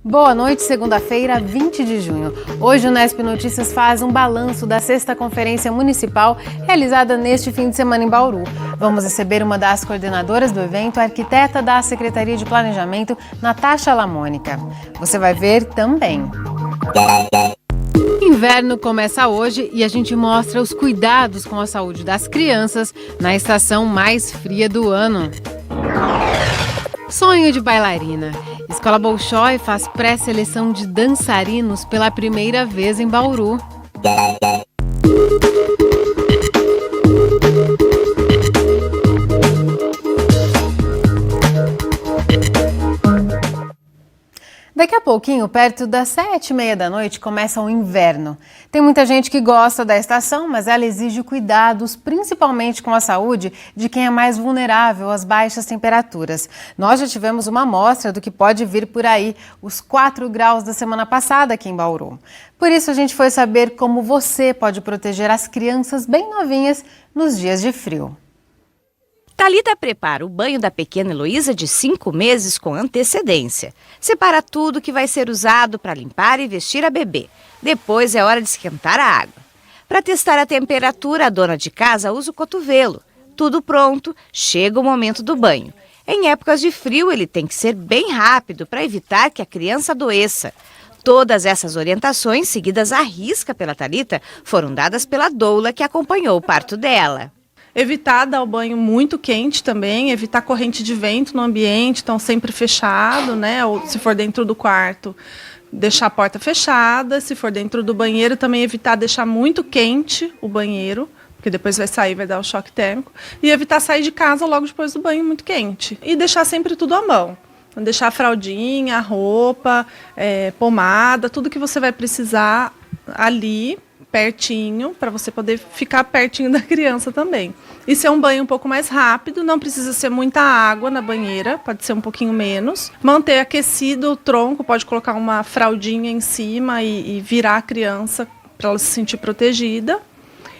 Boa noite, segunda-feira, 20 de junho. Hoje o Nesp Notícias faz um balanço da 6ª Conferência Municipal realizada neste fim de semana em Bauru. Vamos receber uma das coordenadoras do evento, a arquiteta da Secretaria de Planejamento, Natasha Lamônica. Você vai ver também. Inverno começa hoje e a gente mostra os cuidados com a saúde das crianças na estação mais fria do ano. Sonho de bailarina. Escola Bolshoi faz pré-seleção de dançarinos pela primeira vez em Bauru. Daqui a pouquinho, perto das 7h30 da noite, começa o inverno. Tem muita gente que gosta da estação, mas ela exige cuidados, principalmente com a saúde de quem é mais vulnerável às baixas temperaturas. Nós já tivemos uma amostra do que pode vir por aí, os 4 graus da semana passada aqui em Bauru. Por isso a gente foi saber como você pode proteger as crianças bem novinhas nos dias de frio. Thalita prepara o banho da pequena Heloísa de 5 meses com antecedência. Separa tudo que vai ser usado para limpar e vestir a bebê. Depois é hora de esquentar a água. Para testar a temperatura, a dona de casa usa o cotovelo. Tudo pronto, chega o momento do banho. Em épocas de frio, ele tem que ser bem rápido para evitar que a criança adoeça. Todas essas orientações, seguidas à risca pela Thalita, foram dadas pela doula que acompanhou o parto dela. Evitar dar o banho muito quente também, evitar corrente de vento no ambiente, então sempre fechado, né? Ou se for dentro do quarto, deixar a porta fechada. Se for dentro do banheiro, também evitar deixar muito quente o banheiro, porque depois vai sair, vai dar o choque térmico. E evitar sair de casa logo depois do banho muito quente. E deixar sempre tudo à mão. Então, deixar a fraldinha, a roupa, pomada, tudo que você vai precisar ali, pertinho, para você poder ficar pertinho da criança também. E ser um banho um pouco mais rápido, não precisa ser muita água na banheira, pode ser um pouquinho menos. Manter aquecido o tronco, pode colocar uma fraldinha em cima e virar a criança para ela se sentir protegida.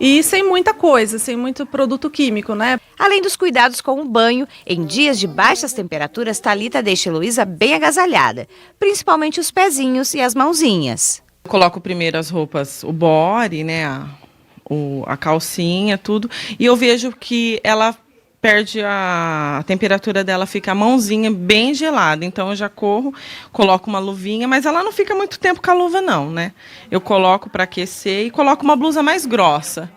E sem muita coisa, sem muito produto químico, né? Além dos cuidados com o banho, em dias de baixas temperaturas, Thalita deixa Heloísa bem agasalhada, principalmente os pezinhos e as mãozinhas. Coloco primeiro as roupas, o body, né, a calcinha, tudo. E eu vejo que ela perde a temperatura dela, fica a mãozinha bem gelada. Então eu já corro, coloco uma luvinha, mas ela não fica muito tempo com a luva não, né? Eu coloco para aquecer e coloco uma blusa mais grossa.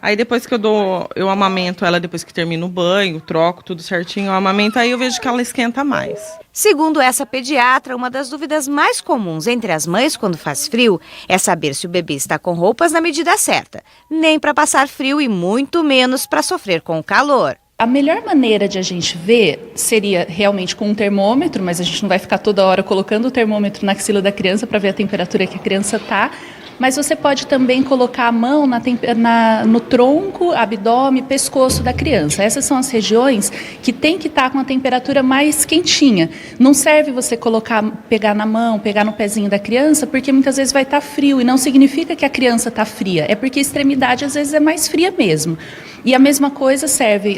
Aí depois que eu amamento ela, depois que termino o banho, troco tudo certinho, eu amamento, aí eu vejo que ela esquenta mais. Segundo essa pediatra, uma das dúvidas mais comuns entre as mães quando faz frio é saber se o bebê está com roupas na medida certa. Nem para passar frio e muito menos para sofrer com o calor. A melhor maneira de a gente ver seria realmente com um termômetro, mas a gente não vai ficar toda hora colocando o termômetro na axila da criança para ver a temperatura que a criança está. Mas você pode também colocar a mão no tronco, abdômen, pescoço da criança. Essas são as regiões que tem que estar com a temperatura mais quentinha. Não serve você pegar na mão, pegar no pezinho da criança, porque muitas vezes vai estar frio e não significa que a criança está fria. É porque a extremidade às vezes é mais fria mesmo. E a mesma coisa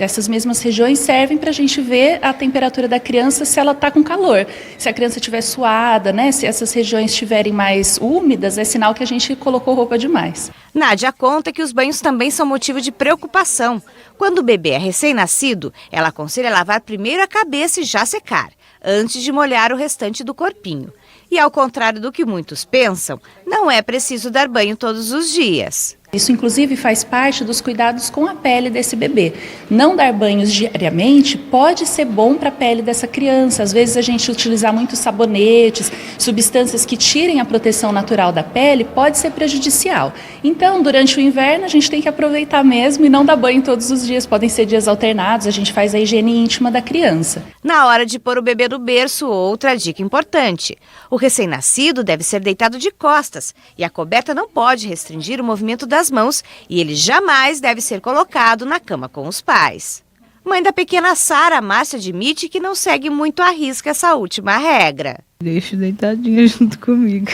essas mesmas regiões servem para a gente ver a temperatura da criança se ela está com calor. Se a criança estiver suada, né, se essas regiões estiverem mais úmidas, é sinal que a gente colocou roupa demais. Nádia conta que os banhos também são motivo de preocupação. Quando o bebê é recém-nascido, ela aconselha lavar primeiro a cabeça e já secar, antes de molhar o restante do corpinho. E ao contrário do que muitos pensam, não é preciso dar banho todos os dias. Isso, inclusive, faz parte dos cuidados com a pele desse bebê. Não dar banhos diariamente pode ser bom para a pele dessa criança. Às vezes, a gente utilizar muitos sabonetes, substâncias que tirem a proteção natural da pele, pode ser prejudicial. Então, durante o inverno, a gente tem que aproveitar mesmo e não dar banho todos os dias. Podem ser dias alternados, a gente faz a higiene íntima da criança. Na hora de pôr o bebê no berço, outra dica importante. O recém-nascido deve ser deitado de costas e a coberta não pode restringir o movimento das mãos e ele jamais deve ser colocado na cama com os pais. Mãe da pequena Sara, Márcia admite que não segue muito à risca essa última regra. Deixo deitadinha junto comigo.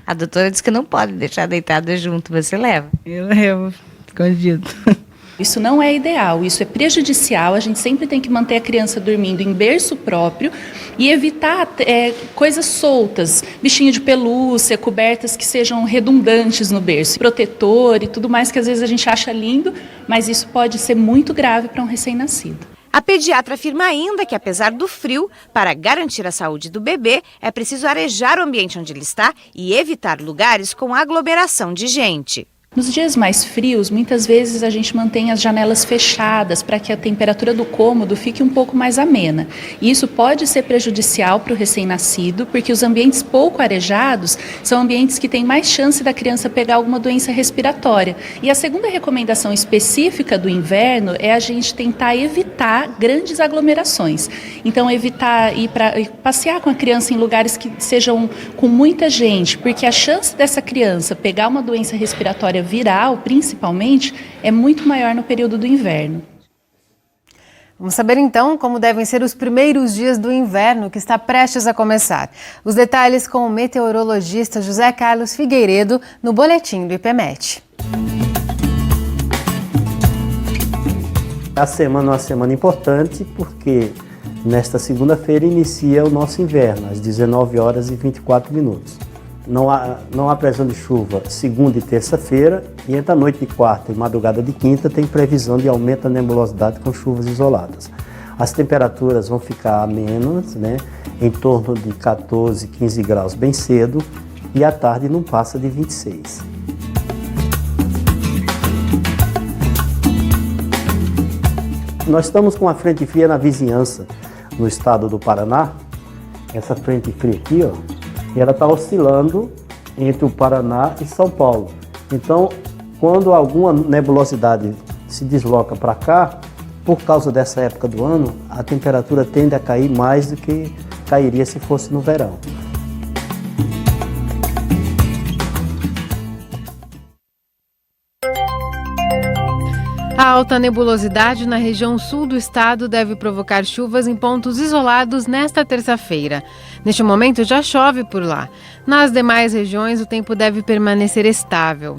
A doutora diz que não pode deixar deitada junto, você leva? Eu levo, escondido. Isso não é ideal, isso é prejudicial. A gente sempre tem que manter a criança dormindo em berço próprio e evitar coisas soltas, bichinho de pelúcia, cobertas que sejam redundantes no berço, protetor e tudo mais que às vezes a gente acha lindo, mas isso pode ser muito grave para um recém-nascido. A pediatra afirma ainda que, apesar do frio, para garantir a saúde do bebê, é preciso arejar o ambiente onde ele está e evitar lugares com aglomeração de gente. Nos dias mais frios, muitas vezes a gente mantém as janelas fechadas para que a temperatura do cômodo fique um pouco mais amena. E isso pode ser prejudicial para o recém-nascido, porque os ambientes pouco arejados são ambientes que têm mais chance da criança pegar alguma doença respiratória. E a segunda recomendação específica do inverno é a gente tentar evitar grandes aglomerações. Então, evitar passear com a criança em lugares que sejam com muita gente, porque a chance dessa criança pegar uma doença respiratória viral, principalmente, é muito maior no período do inverno. Vamos saber então como devem ser os primeiros dias do inverno que está prestes a começar. Os detalhes com o meteorologista José Carlos Figueiredo no boletim do IPMET. A semana é uma semana importante porque nesta segunda-feira inicia o nosso inverno, às 19 horas e 24 minutos. Não há previsão de chuva segunda e terça-feira, e entre a noite de quarta e madrugada de quinta tem previsão de aumento da nebulosidade com chuvas isoladas. As temperaturas vão ficar amenas, em torno de 14, 15 graus bem cedo, e à tarde não passa de 26. Nós estamos com uma frente fria na vizinhança, no estado do Paraná. Essa frente fria aqui, e ela está oscilando entre o Paraná e São Paulo. Então, quando alguma nebulosidade se desloca para cá, por causa dessa época do ano, a temperatura tende a cair mais do que cairia se fosse no verão. A alta nebulosidade na região sul do estado deve provocar chuvas em pontos isolados nesta terça-feira. Neste momento já chove por lá. Nas demais regiões o tempo deve permanecer estável.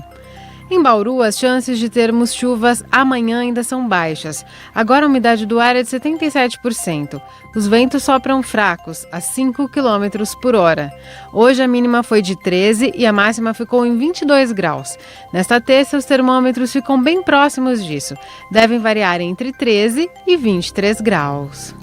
Em Bauru, as chances de termos chuvas amanhã ainda são baixas. Agora a umidade do ar é de 77%. Os ventos sopram fracos, a 5 km por hora. Hoje a mínima foi de 13 e a máxima ficou em 22 graus. Nesta terça, os termômetros ficam bem próximos disso. Devem variar entre 13 e 23 graus.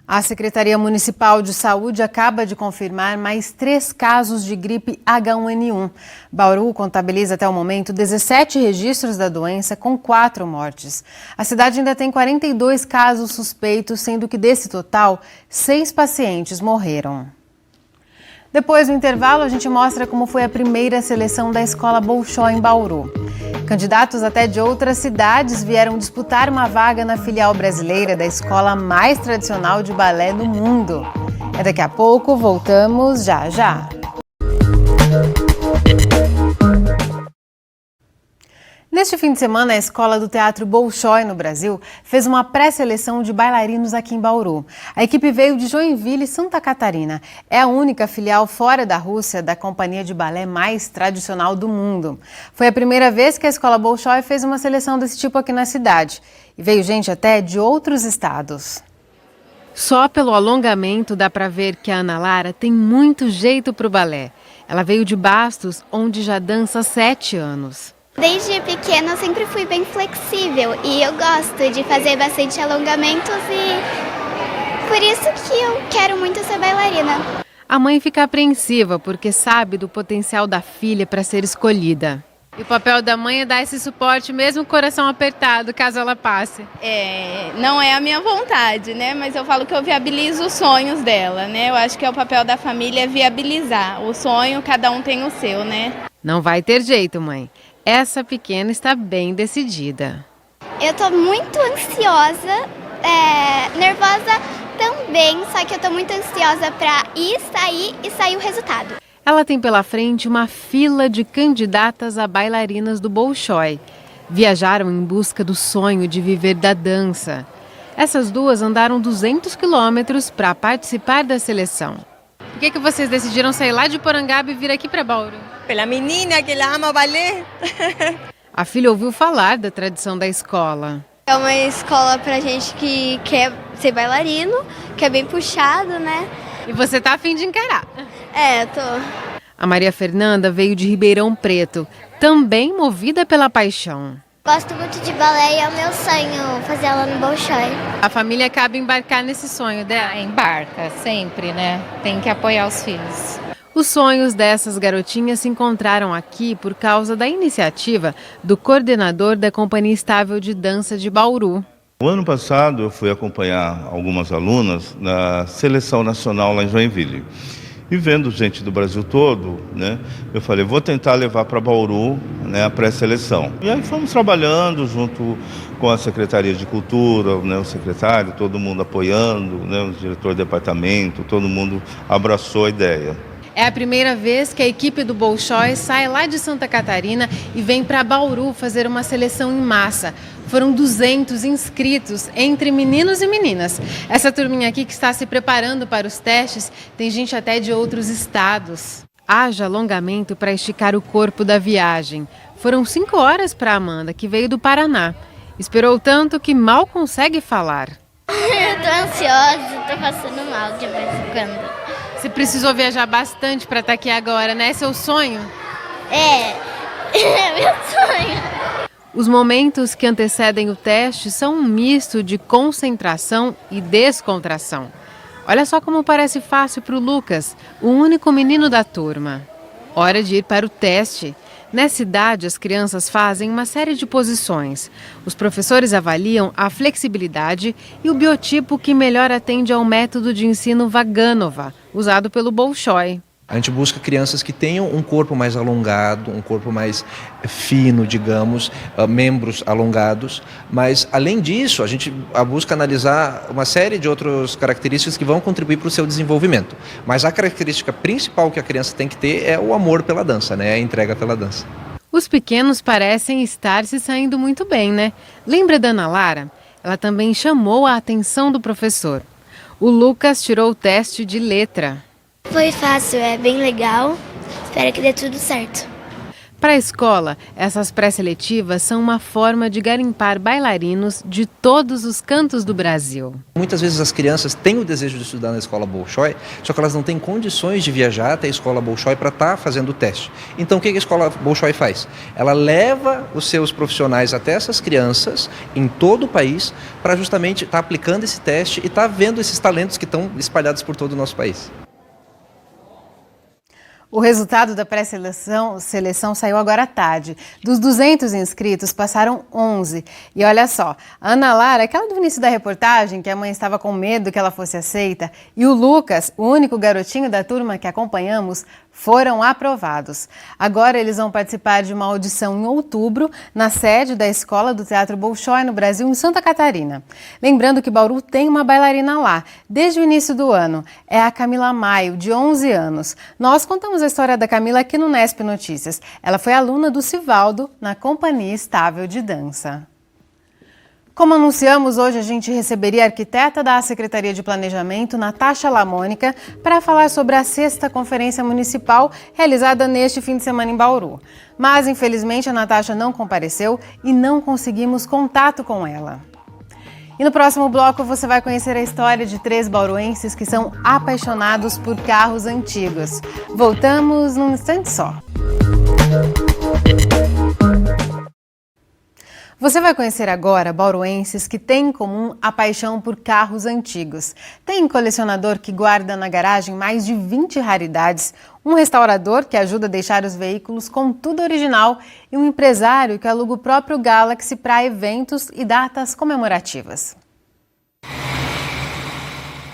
A Secretaria Municipal de Saúde acaba de confirmar mais 3 casos de gripe H1N1. Bauru contabiliza até o momento 17 registros da doença, com 4 mortes. A cidade ainda tem 42 casos suspeitos, sendo que desse total, 6 pacientes morreram. Depois do intervalo, a gente mostra como foi a primeira seleção da Escola Bolshoi em Bauru. Candidatos até de outras cidades vieram disputar uma vaga na filial brasileira da escola mais tradicional de balé do mundo. Daqui a pouco, voltamos já. Neste fim de semana, a Escola do Teatro Bolshoi, no Brasil, fez uma pré-seleção de bailarinos aqui em Bauru. A equipe veio de Joinville, Santa Catarina. É a única filial fora da Rússia da companhia de balé mais tradicional do mundo. Foi a primeira vez que a Escola Bolshoi fez uma seleção desse tipo aqui na cidade. E veio gente até de outros estados. Só pelo alongamento dá para ver que a Ana Lara tem muito jeito para o balé. Ela veio de Bastos, onde já dança há 7 anos. Desde pequena eu sempre fui bem flexível e eu gosto de fazer bastante alongamentos e por isso que eu quero muito ser bailarina. A mãe fica apreensiva porque sabe do potencial da filha para ser escolhida. E o papel da mãe é dar esse suporte mesmo com o coração apertado, caso ela passe. Não é a minha vontade, né? Mas eu falo que eu viabilizo os sonhos dela, né? Eu acho que é o papel da família viabilizar. O sonho, cada um tem o seu, né? Não vai ter jeito, mãe. Essa pequena está bem decidida. Eu tô muito ansiosa, nervosa também, só que eu tô muito ansiosa para ir, sair e sair o resultado. Ela tem pela frente uma fila de candidatas a bailarinas do Bolshoi. Viajaram em busca do sonho de viver da dança. Essas duas andaram 200 quilômetros para participar da seleção. Por que vocês decidiram sair lá de Porangaba e vir aqui para Bauru? Pela menina que ela ama balé. A filha ouviu falar da tradição da escola. É uma escola pra gente que quer ser bailarino, que é bem puxado, né? E você tá a fim de encarar? É, eu tô. A Maria Fernanda veio de Ribeirão Preto, também movida pela paixão. Gosto muito de balé e é o meu sonho fazer aula no Bolshoi. A família acaba embarcar nesse sonho dela? Embarca, sempre, né? Tem que apoiar os filhos. Os sonhos dessas garotinhas se encontraram aqui por causa da iniciativa do coordenador da Companhia Estável de Dança de Bauru. O ano passado eu fui acompanhar algumas alunas na seleção nacional lá em Joinville. E vendo gente do Brasil todo, né, eu falei, vou tentar levar para Bauru, né, a pré-seleção. E aí fomos trabalhando junto com a Secretaria de Cultura, né, o secretário, todo mundo apoiando, né, o diretor do departamento, todo mundo abraçou a ideia. É a primeira vez que a equipe do Bolshoi sai lá de Santa Catarina e vem para Bauru fazer uma seleção em massa. Foram 200 inscritos entre meninos e meninas. Essa turminha aqui que está se preparando para os testes tem gente até de outros estados. Haja alongamento para esticar o corpo da viagem. Foram 5 horas para Amanda, que veio do Paraná. Esperou tanto que mal consegue falar. Eu tô ansiosa, tô passando mal de vez em quando. Você precisou viajar bastante para estar aqui agora, né? É seu sonho? É meu sonho. Os momentos que antecedem o teste são um misto de concentração e descontração. Olha só como parece fácil para o Lucas, o único menino da turma. Hora de ir para o teste. Nessa idade, as crianças fazem uma série de posições. Os professores avaliam a flexibilidade e o biotipo que melhor atende ao método de ensino Vaganova, usado pelo Bolshoi. A gente busca crianças que tenham um corpo mais alongado, um corpo mais fino, digamos, membros alongados. Mas, além disso, a gente busca analisar uma série de outras características que vão contribuir para o seu desenvolvimento. Mas a característica principal que a criança tem que ter é o amor pela dança, né? A entrega pela dança. Os pequenos parecem estar se saindo muito bem, né? Lembra da Ana Lara? Ela também chamou a atenção do professor. O Lucas tirou o teste de letra. Foi fácil, é bem legal. Espero que dê tudo certo. Para a escola, essas pré-seletivas são uma forma de garimpar bailarinos de todos os cantos do Brasil. Muitas vezes as crianças têm o desejo de estudar na escola Bolshoi, só que elas não têm condições de viajar até a escola Bolshoi para estar fazendo o teste. Então o que a escola Bolshoi faz? Ela leva os seus profissionais até essas crianças em todo o país para justamente estar aplicando esse teste e estar vendo esses talentos que estão espalhados por todo o nosso país. O resultado da pré-seleção saiu agora à tarde. Dos 200 inscritos, passaram 11. E olha só, a Ana Lara, aquela do início da reportagem, que a mãe estava com medo que ela fosse aceita, e o Lucas, o único garotinho da turma que acompanhamos, foram aprovados. Agora eles vão participar de uma audição em outubro, na sede da Escola do Teatro Bolshoi, no Brasil, em Santa Catarina. Lembrando que Bauru tem uma bailarina lá, desde o início do ano. É a Camila Maio, de 11 anos. Nós contamos a história da Camila aqui no Nesp Notícias. Ela foi aluna do Sivaldo, na Companhia Estável de Dança. Como anunciamos, hoje a gente receberia a arquiteta da Secretaria de Planejamento, Natasha Lamônica, para falar sobre a 6ª Conferência Municipal realizada neste fim de semana em Bauru. Mas, infelizmente, a Natasha não compareceu e não conseguimos contato com ela. E no próximo bloco você vai conhecer a história de 3 bauruenses que são apaixonados por carros antigos. Voltamos num instante só. Você vai conhecer agora bauruenses que têm em comum a paixão por carros antigos. Tem colecionador que guarda na garagem mais de 20 raridades, um restaurador que ajuda a deixar os veículos com tudo original e um empresário que aluga o próprio Galaxy para eventos e datas comemorativas.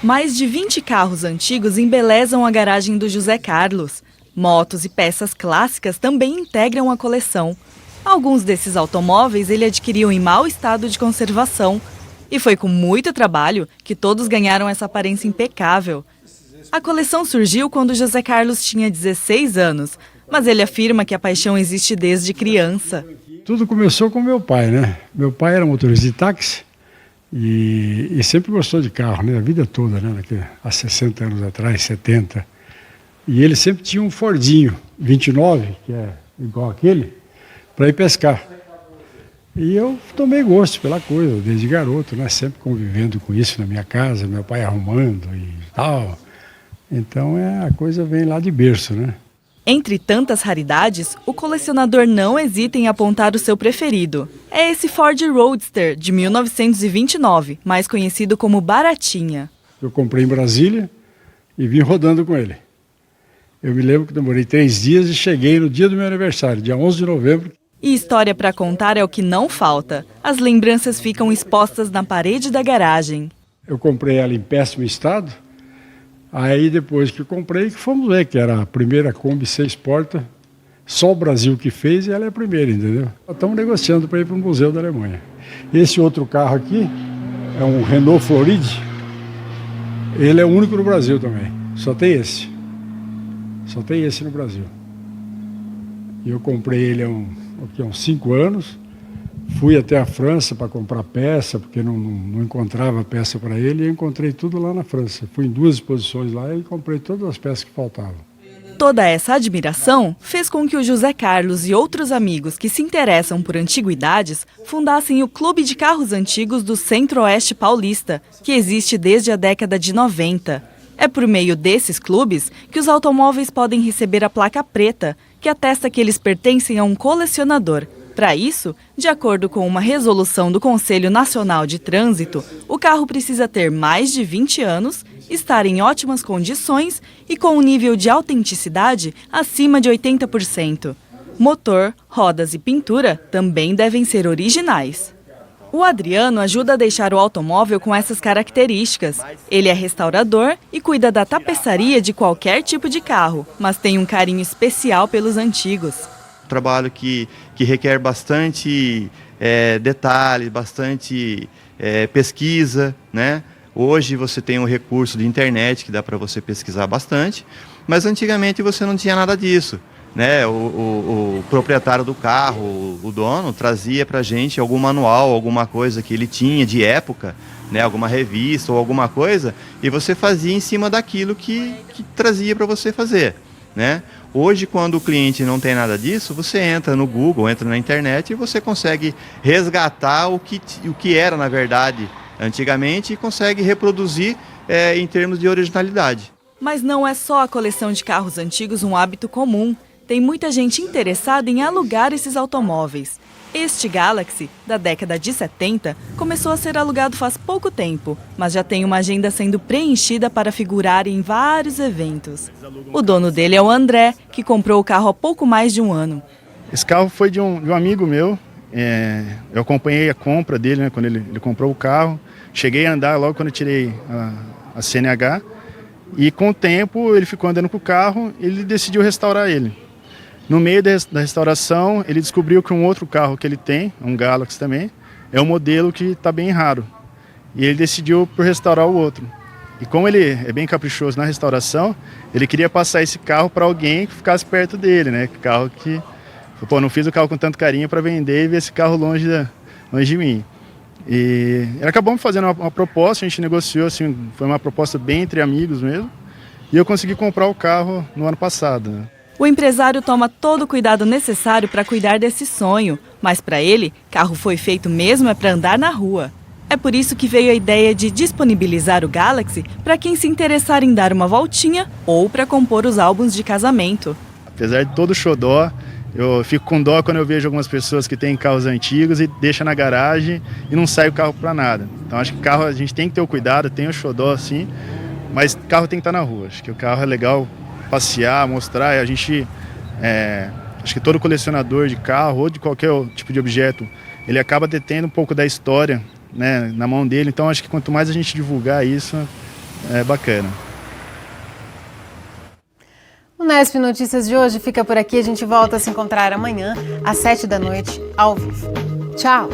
Mais de 20 carros antigos embelezam a garagem do José Carlos. Motos e peças clássicas também integram a coleção. Alguns desses automóveis ele adquiriu em mau estado de conservação. E foi com muito trabalho que todos ganharam essa aparência impecável. A coleção surgiu quando José Carlos tinha 16 anos, mas ele afirma que a paixão existe desde criança. Tudo começou com meu pai, né? Meu pai era motorista de táxi e sempre gostou de carro, né? A vida toda, né? Há 60 anos atrás, 70. E ele sempre tinha um Fordinho 29, que é igual aquele, para ir pescar. E eu tomei gosto pela coisa, desde garoto, né? Sempre convivendo com isso na minha casa, meu pai arrumando e tal. Então a coisa vem lá de berço, né? Entre tantas raridades, o colecionador não hesita em apontar o seu preferido. É esse Ford Roadster de 1929, mais conhecido como Baratinha. Eu comprei em Brasília e vim rodando com ele. Eu me lembro que demorei 3 dias e cheguei no dia do meu aniversário, dia 11 de novembro. E história para contar é o que não falta. As lembranças ficam expostas na parede da garagem. Eu comprei ela em péssimo estado. Aí depois que comprei, fomos ver que era a primeira Kombi 6 portas. Só o Brasil que fez e ela é a primeira, entendeu? Estamos negociando para ir para o Museu da Alemanha. Esse outro carro aqui é um Renault Floride. Ele é o único no Brasil também. Só tem esse. Só tem esse no Brasil. E eu comprei ele há uns 5 anos. Fui até a França para comprar peça, porque não encontrava peça para ele. E encontrei tudo lá na França. Fui em 2 exposições lá e comprei todas as peças que faltavam. Toda essa admiração fez com que o José Carlos e outros amigos que se interessam por antiguidades fundassem o Clube de Carros Antigos do Centro-Oeste Paulista, que existe desde a década de 90. É por meio desses clubes que os automóveis podem receber a placa preta, que atesta que eles pertencem a um colecionador. Para isso, de acordo com uma resolução do Conselho Nacional de Trânsito, o carro precisa ter mais de 20 anos, estar em ótimas condições e com um nível de autenticidade acima de 80%. Motor, rodas e pintura também devem ser originais. O Adriano ajuda a deixar o automóvel com essas características. Ele é restaurador e cuida da tapeçaria de qualquer tipo de carro, mas tem um carinho especial pelos antigos. Trabalho que requer bastante detalhe, bastante pesquisa, né? Hoje você tem um recurso de internet que dá para você pesquisar bastante, mas antigamente você não tinha nada disso, né? O proprietário do carro, o dono, trazia para a gente algum manual, alguma coisa que ele tinha de época, né? Alguma revista ou alguma coisa, e você fazia em cima daquilo que trazia para você fazer, né? Hoje, quando o cliente não tem nada disso, você entra no Google, entra na internet e você consegue resgatar o que era, na verdade, antigamente e consegue reproduzir em termos de originalidade. Mas não é só a coleção de carros antigos um hábito comum. Tem muita gente interessada em alugar esses automóveis. Este Galaxy, da década de 70, começou a ser alugado faz pouco tempo, mas já tem uma agenda sendo preenchida para figurar em vários eventos. O dono dele é o André, que comprou o carro há pouco mais de um ano. Esse carro foi de um amigo meu. Eu acompanhei a compra dele, né, quando ele comprou o carro. Cheguei a andar logo quando eu tirei a CNH. E com o tempo ele ficou andando com o carro e ele decidiu restaurar ele. No meio da restauração, ele descobriu que um outro carro que ele tem, um Galaxy também, é um modelo que está bem raro. E ele decidiu por restaurar o outro. E como ele é bem caprichoso na restauração, ele queria passar esse carro para alguém que ficasse perto dele, né? Carro que, pô, não fiz o carro com tanto carinho para vender e ver esse carro longe de mim. E ele acabou me fazendo uma proposta, a gente negociou, assim, foi uma proposta bem entre amigos mesmo. E eu consegui comprar o carro no ano passado, né? O empresário toma todo o cuidado necessário para cuidar desse sonho, mas para ele, carro foi feito mesmo para andar na rua. É por isso que veio a ideia de disponibilizar o Galaxy para quem se interessar em dar uma voltinha ou para compor os álbuns de casamento. Apesar de todo o xodó, eu fico com dó quando eu vejo algumas pessoas que têm carros antigos e deixam na garagem e não sai o carro para nada. Então acho que carro a gente tem que ter o cuidado, tem o xodó sim, mas carro tem que estar na rua. Acho que o carro é legal passear, mostrar. A gente, acho que todo colecionador de carro ou de qualquer tipo de objeto, ele acaba detendo um pouco da história, né, na mão dele. Então acho que quanto mais a gente divulgar isso, é bacana. O Nesp Notícias de hoje fica por aqui. A gente volta a se encontrar amanhã às 7 da noite, ao vivo. Tchau!